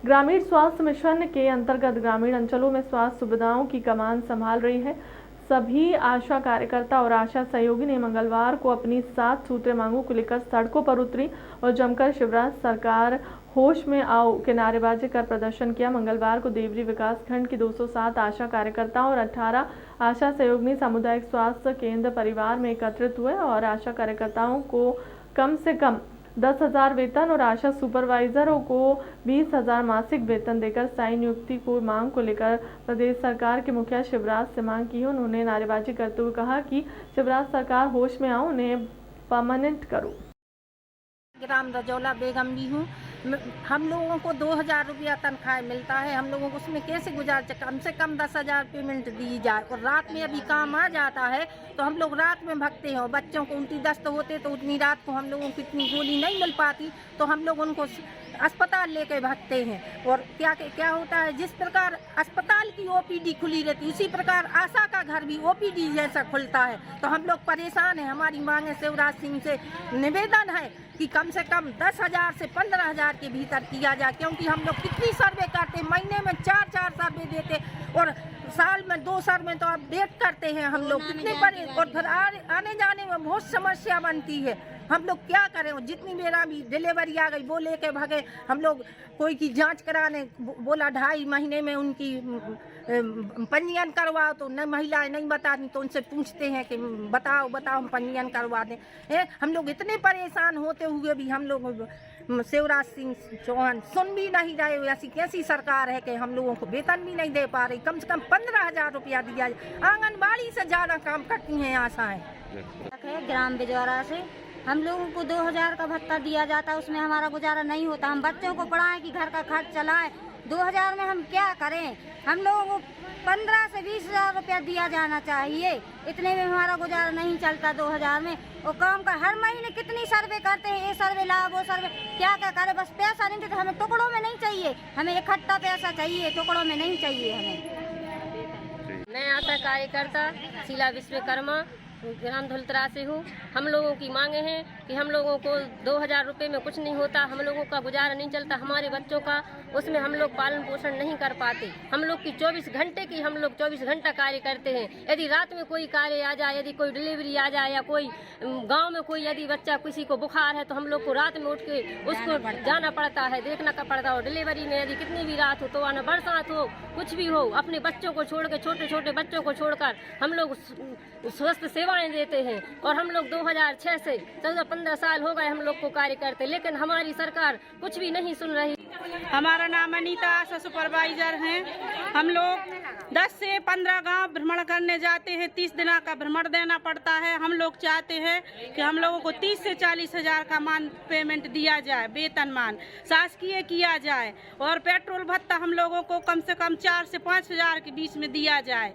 ग्रामीण स्वास्थ्य मिशन के अंतर्गत ग्रामीण अंचलों में स्वास्थ्य सुविधाओं की कमान संभाल रही है। सभी आशा कार्यकर्ता और आशा सहयोगी ने मंगलवार को अपनी 7 सूत्रीय मांगों को लेकर सड़कों पर उतरी और जमकर शिवराज सरकार होश में आओ के नारेबाजी कर प्रदर्शन किया। मंगलवार को देवरी विकास खंड की 207 आशा कार्यकर्ताओं और 18 आशा सहयोगी सामुदायिक स्वास्थ्य केंद्र परिवार में एकत्रित हुए और आशा कार्यकर्ताओं को कम से कम 10,000 वेतन और आशा सुपरवाइजरों को 20,000 मासिक वेतन देकर स्थायी नियुक्ति को मांग को लेकर प्रदेश सरकार के मुखिया शिवराज से मांग की। उन्होंने नारेबाजी करते हुए कहा कि शिवराज सरकार होश में आओ, उन्हें परमानेंट करो। ग्राम रजौला बेगम भी हूँ। हम लोगों को 2,000 रुपया तनख्वाह मिलता है। हम लोगों को उसमें कैसे गुजारा, कम से कम 10,000 पेमेंट दी जाए। और रात में अभी काम आ जाता है तो हम लोग रात में भागते हैं और बच्चों को उल्टी दस्त होते तो उतनी रात को हम लोगों को इतनी गोली नहीं मिल पाती तो हम लोग उनको अस्पताल लेके भागते हैं। और क्या होता है, जिस प्रकार अस्पताल की ओपीडी खुली रहती है उसी प्रकार आशा का घर भी ओपीडी जैसा खुलता है। तो हम लोग परेशान हैं। हमारी मांग है, शिवराज सिंह से निवेदन है कि कम से कम 10,000 से 15,000 के भीतर किया जाए, क्योंकि हम लोग कितनी सर्वे करते, महीने में 4 सर्वे देते और साल में 2 सर्वे तो अपडेट करते हैं हम लोग कितने बड़े। और फिर आने जाने में बहुत समस्या बनती है। हम लोग क्या करें, जितनी मेरा भी डिलीवरी आ गई वो लेके भागे। हम लोग कोई की जांच कराने बोला 2.5 महीने में उनकी पंजीयन करवाओ तो न महिलाएं नहीं बताती तो उनसे पूछते हैं कि बताओ हम पंजीयन करवा दें। हम लोग इतने परेशान होते हुए भी हम लोग शिवराज सिंह चौहान सुन भी नहीं रहे। ऐसी कैसी सरकार है कि हम लोगों को वेतन भी नहीं दे पा रही। कम से कम 15,000 रुपया दिया जाए। आंगनबाड़ी से ज़्यादा काम करती हैं आशाएं। ग्राम बिजौरा से हम लोगों को 2,000 का भत्ता दिया जाता है, उसमें हमारा गुजारा नहीं होता। हम बच्चों को पढ़ाएं कि घर का खर्च चलाएं। 2,000 में हम क्या करें? हम लोगों को 15 से 20,000 रुपया दिया जाना चाहिए। इतने में हमारा गुजारा नहीं चलता 2,000 में। और काम का हर महीने कितनी सर्वे करते हैं, ये सर्वे ला वो सर्वे, क्या करें। बस पैसा नहीं देते, हमें टुकड़ों में नहीं चाहिए, हमें इकट्ठा पैसा चाहिए, टुकड़ों में नहीं चाहिए हमें। मैं आशा कार्यकर्ता शीला विश्वकर्मा ग्राम धुलतरा से हूँ। हम लोगों की मांगे हैं कि हम लोगों को 2,000 रुपये में कुछ नहीं होता, हम लोगों का गुजारा नहीं चलता। हमारे बच्चों का उसमें हम लोग पालन पोषण नहीं कर पाते। हम लोग की 24 घंटे की हम लोग 24 घंटा कार्य करते हैं। यदि रात में कोई कार्य आ जाए, यदि कोई डिलीवरी आ जाए या कोई गांव में कोई यदि बच्चा किसी को बुखार है तो हम लोग को रात में उठ के उसको जाना पड़ता है, देखना का पड़ता है। और डिलीवरी में यदि कितनी भी रात हो तो आना, बरसात हो, कुछ भी हो, अपने बच्चों को छोड़ के, छोटे छोटे बच्चों को छोड़कर हम लोग स्वस्थ सेवाएं देते हैं। और हम लोग 2006 से 14-15 साल हो गए हम लोग को कार्य करते, लेकिन हमारी सरकार कुछ भी नहीं सुन रही। हमारा नाम अनीता, आशा सुपरवाइजर हैं। हम लोग 10 से 15 गांव भ्रमण करने जाते हैं। 30 दिन का भ्रमण देना पड़ता है। हम लोग चाहते हैं कि हम लोगों को 30 से 40,000 का मान पेमेंट दिया जाए, वेतन मान शासकीय किया जाए। और पेट्रोल भत्ता हम लोगों को कम से कम 4 से 5,000 के बीच में दिया जाए।